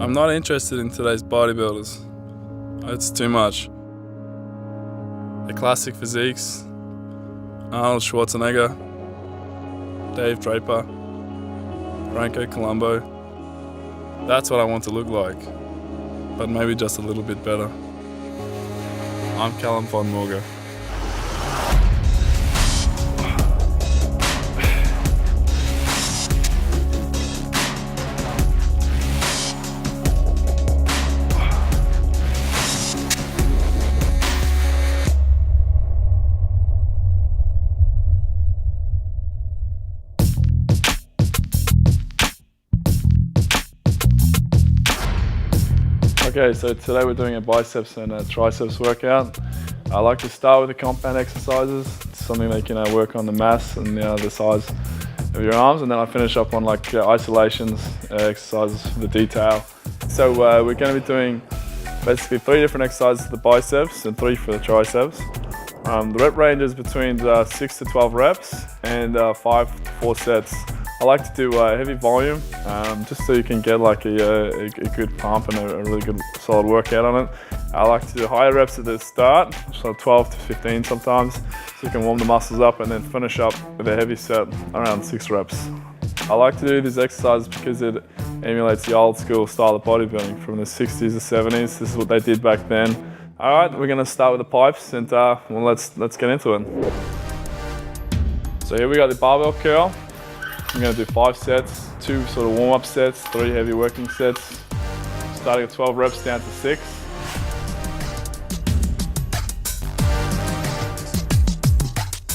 I'm not interested in today's bodybuilders. It's too much. The classic physiques, Arnold Schwarzenegger, Dave Draper, Franco Colombo. That's what I want to look like, but maybe just a little bit better. I'm Calum von Moger. Okay, so today we're doing a biceps and a triceps workout. I like to start with the compound exercises. It's something that can work on the mass and the size of your arms, and then I finish up on like isolations, exercises for the detail. So we're going to be doing basically 3 different exercises for the biceps and 3 for the triceps. The rep range is between 6 to 12 reps and 5 to 4 sets. I like to do heavy volume, just so you can get like a good pump and a really good solid workout on it. I like to do higher reps at the start, so 12 to 15 sometimes, so you can warm the muscles up and then finish up with a heavy set around 6 reps. I like to do these exercises because it emulates the old school style of bodybuilding from the 60s to 70s. This is what they did back then. All right, we're gonna start with the pipes and well, let's get into it. So here we got the barbell curl. I'm going to do 5 sets, 2 sort of warm-up sets, 3 heavy working sets, starting at 12 reps down to 6.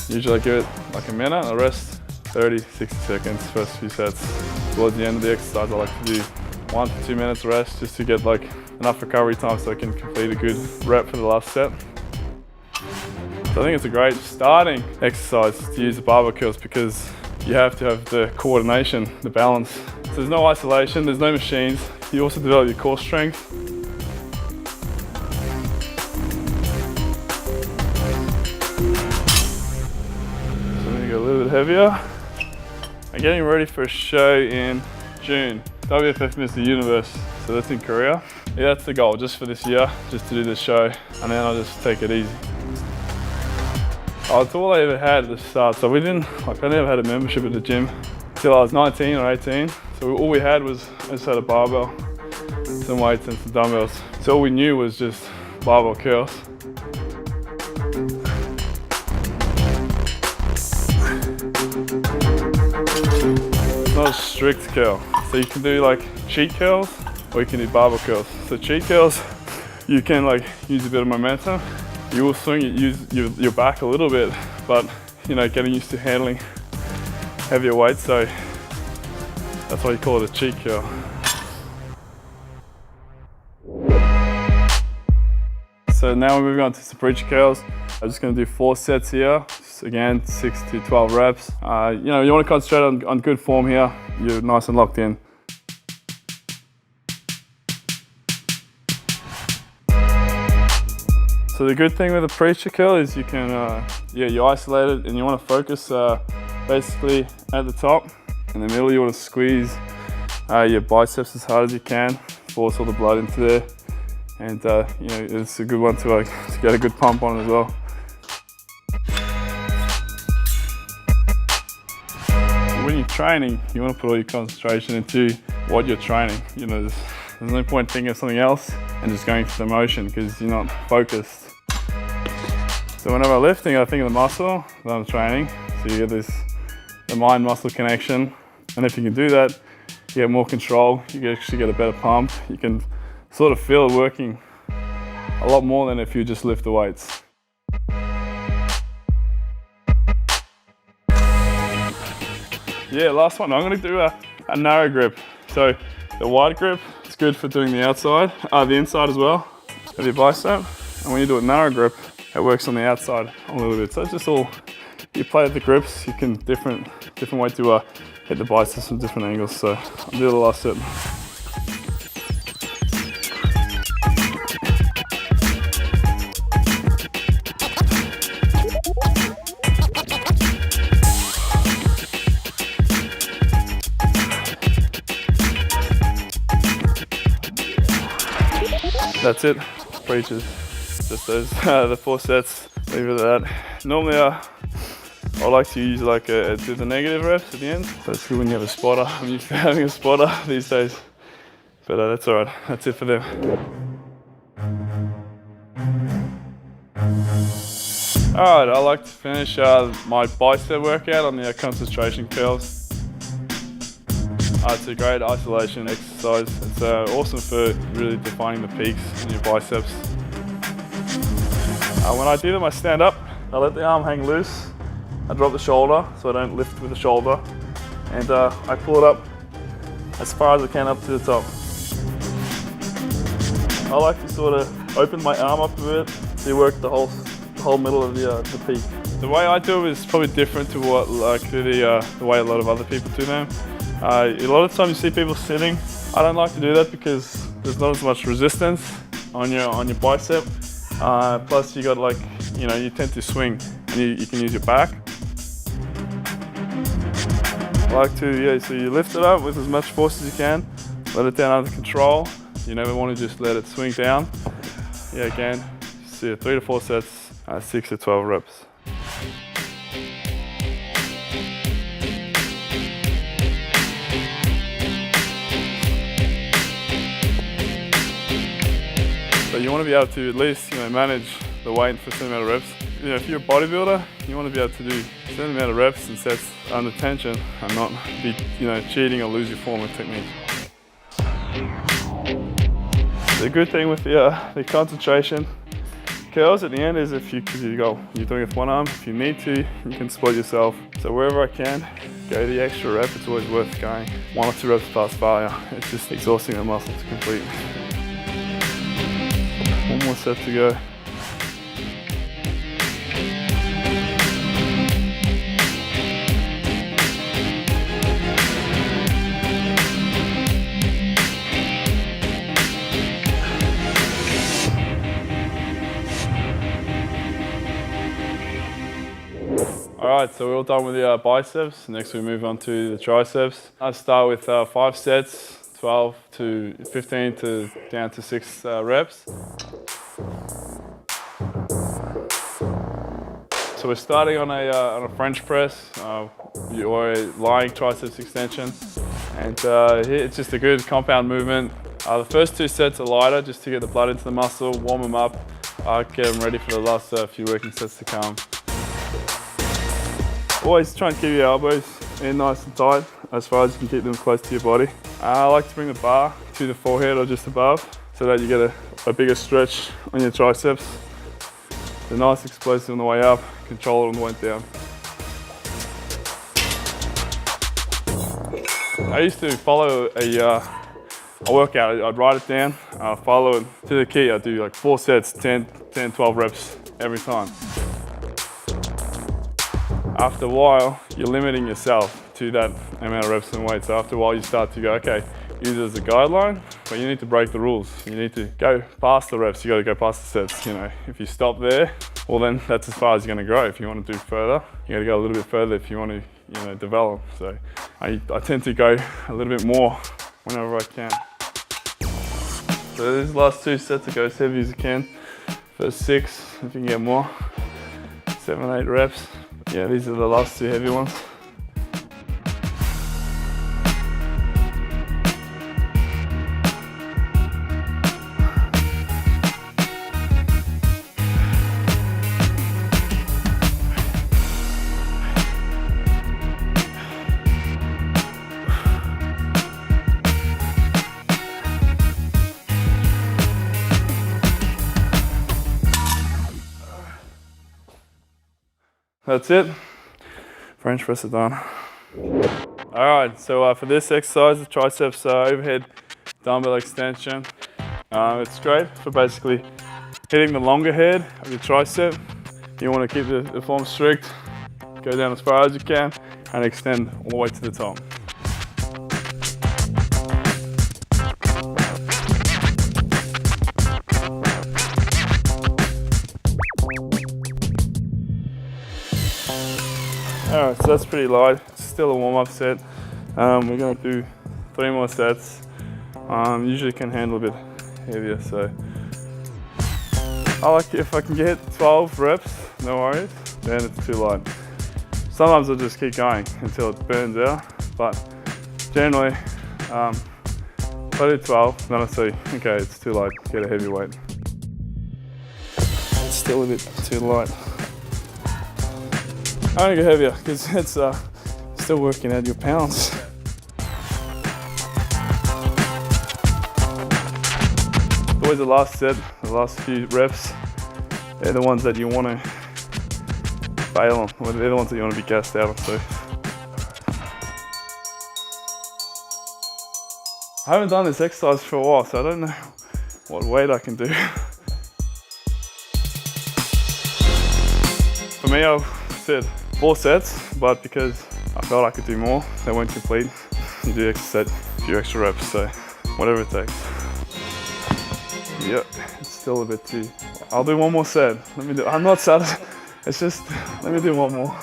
Usually I give it like a minute, I rest 30, 60 seconds, first few sets. Towards the end of the exercise I like to do 1 to 2 minutes rest just to get like enough recovery time so I can complete a good rep for the last set. So I think it's a great starting exercise to use the barbell curls because you have to have the coordination, the balance. So there's no isolation, there's no machines. You also develop your core strength. So I'm gonna go a little bit heavier. I'm getting ready for a show in June. WFF Mr. Universe, so that's in Korea. Yeah, that's the goal, just for this year, just to do this show, and then I'll just take it easy. Oh, it's all I ever had at the start. So I never had a membership at the gym until I was 19 or 18. So all we had was, I just had a barbell, some weights and some dumbbells. So all we knew was just barbell curls. It's not a strict curl. So you can do like cheat curls or you can do barbell curls. So cheat curls, you can like use a bit of momentum. You will swing it, use your back a little bit, but getting used to handling heavier weights, so that's why you call it a cheat curl. So now we're moving on to some bridge curls. I'm just going to do 4 sets here. Just again, 6 to 12 reps. You want to concentrate on good form here. You're nice and locked in. So the good thing with a preacher curl is you can, you isolate it and you want to focus basically at the top. In the middle you want to squeeze your biceps as hard as you can, force all the blood into there. And it's a good one to get a good pump on as well. When you're training, you want to put all your concentration into what you're training. There's no point thinking of something else and just going for the motion because you're not focused. So whenever I'm lifting, I think of the muscle that I'm training. So you get the mind-muscle connection. And if you can do that, you get more control. You can actually get a better pump. You can sort of feel it working a lot more than if you just lift the weights. Yeah, last one. I'm going to do a narrow grip. So the wide grip is good for doing the outside, the inside as well of your bicep. And when you do a narrow grip, it works on the outside a little bit. So it's just all, you play with the grips, you can different way to hit the biceps from different angles. So I'll do the last set. That's it. Preachers. Just those, the 4 sets. Leave it at that. Normally, I like to use like do the negative reps at the end. So it's good when you have a spotter. I'm used to having a spotter these days. But that's all right. That's it for them. All right, I like to finish my bicep workout on the concentration curls. It's a great isolation exercise. It's awesome for really defining the peaks in your biceps. When I do them, I stand up, I let the arm hang loose, I drop the shoulder so I don't lift with the shoulder, and I pull it up as far as I can up to the top. I like to sort of open my arm up a bit to work the whole middle of the peak. The way I do it is probably different to what the way a lot of other people do them. A lot of times you see people sitting. I don't like to do that because there's not as much resistance on your bicep. Plus you got you tend to swing and you can use your back. I like to, so you lift it up with as much force as you can, let it down under control. You never want to just let it swing down. Again, so 3 to 4 sets, 6 to 12 reps. So you want to be able to at least manage the weight for a certain amount of reps. If you're a bodybuilder, you want to be able to do a certain amount of reps and sets under tension and not be cheating or lose your form with technique. The good thing with the concentration curls at the end is because you're doing it with one arm, if you need to, you can split yourself. So wherever I can, go the extra rep. It's always worth going 1 or 2 reps past failure. It's just exhausting the muscle to complete. 1 more set to go. Alright, so we're all done with the biceps. Next we move on to the triceps. I start with 5 sets, 12 to 15 to down to 6 reps. So we're starting on a French press or a lying triceps extension. And it's just a good compound movement. The first 2 sets are lighter just to get the blood into the muscle, warm them up, get them ready for the last few working sets to come. Always try and keep your elbows in nice and tight as far as you can keep them close to your body. I like to bring the bar to the forehead or just above so that you get a bigger stretch on your triceps. They're nice explosive on the way up, control it on the way down. I used to follow a workout. I'd write it down, follow it to the key. I'd do like 4 sets, 10, 12 reps every time. After a while, you're limiting yourself to that amount of reps and weight. So after a while, you start to go, okay, use it as a guideline, but you need to break the rules. You need to go past the reps. You got to go past the sets. If you stop there, well then that's as far as you're going to grow. If you want to do further, you got to go a little bit further if you want to, develop. So I tend to go a little bit more whenever I can. So these last 2 sets, go as heavy as you can. First 6, if you can get more, 7, 8 reps. Yeah, these are the last 2 heavy ones. That's it. French press is done. All right, so for this exercise, the triceps overhead dumbbell extension. It's great for basically hitting the longer head of your tricep. You want to keep the form strict, go down as far as you can, and extend all the way to the top. Alright, so that's pretty light. It's still a warm-up set. We're going to do 3 more sets. Usually can handle a bit heavier, so I like if I can get 12 reps, no worries, then it's too light. Sometimes I'll just keep going until it burns out, but generally, if I do 12, then I see, okay, it's too light, get a heavy weight. It's still a bit too light. I only go heavier because it's still working out your pounds. Always the last set, the last few reps, they're the ones that you want to fail on, or they're the ones that you want to be gassed out on too. I haven't done this exercise for a while, so I don't know what weight I can do. For me, I've said 4 sets, but because I felt I could do more, they weren't complete. You do extra set, a few extra reps, so whatever it takes. Yep, it's still a bit too. I'll do one more set. Let me do. I'm not satisfied. It's just, let me do one more.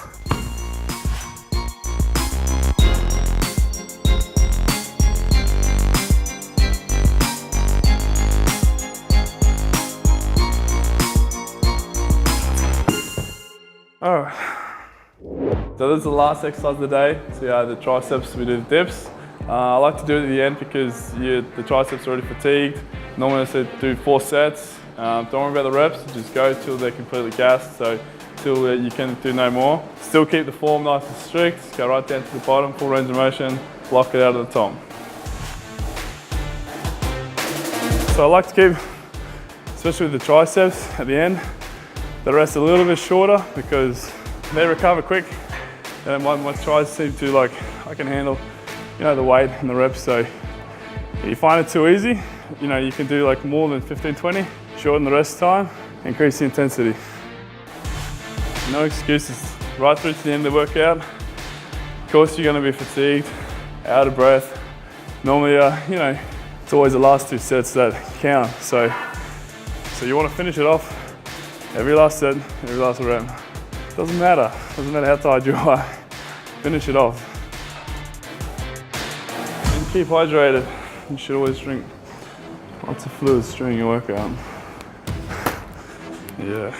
Alright, so this is the last exercise of the day. So the triceps, we do the dips. I like to do it at the end because the triceps are already fatigued. Normally I say do 4 sets. Don't worry about the reps, just go till they're completely gassed, so till you can do no more. Still keep the form nice and strict, go right down to the bottom, full range of motion, block it out of the top. So I like to keep, especially with the triceps at the end, the rest a little bit shorter because they recover quick. And my tries seem to I can handle, the weight and the reps. So if you find it too easy, you can do more than 15, 20, shorten the rest of the time, increase the intensity. No excuses, right through to the end of the workout. Of course you're gonna be fatigued, out of breath. Normally, it's always the last 2 sets that count. So you wanna finish it off, every last set, every last rep. Doesn't matter how tired you are, finish it off. And keep hydrated. You should always drink lots of fluids during your workout. Yeah.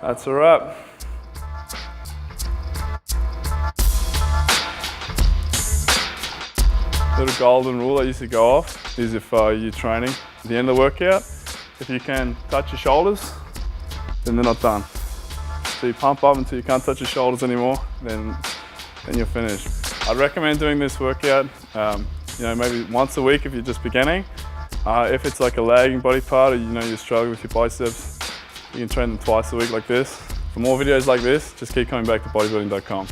That's a wrap. Little golden rule I used to go off is if you're training at the end of the workout, if you can touch your shoulders, then they're not done. So you pump up until you can't touch your shoulders anymore, then you're finished. I'd recommend doing this workout, maybe once a week if you're just beginning. If it's like a lagging body part or you're struggling with your biceps, you can train them twice a week like this. For more videos like this, just keep coming back to bodybuilding.com.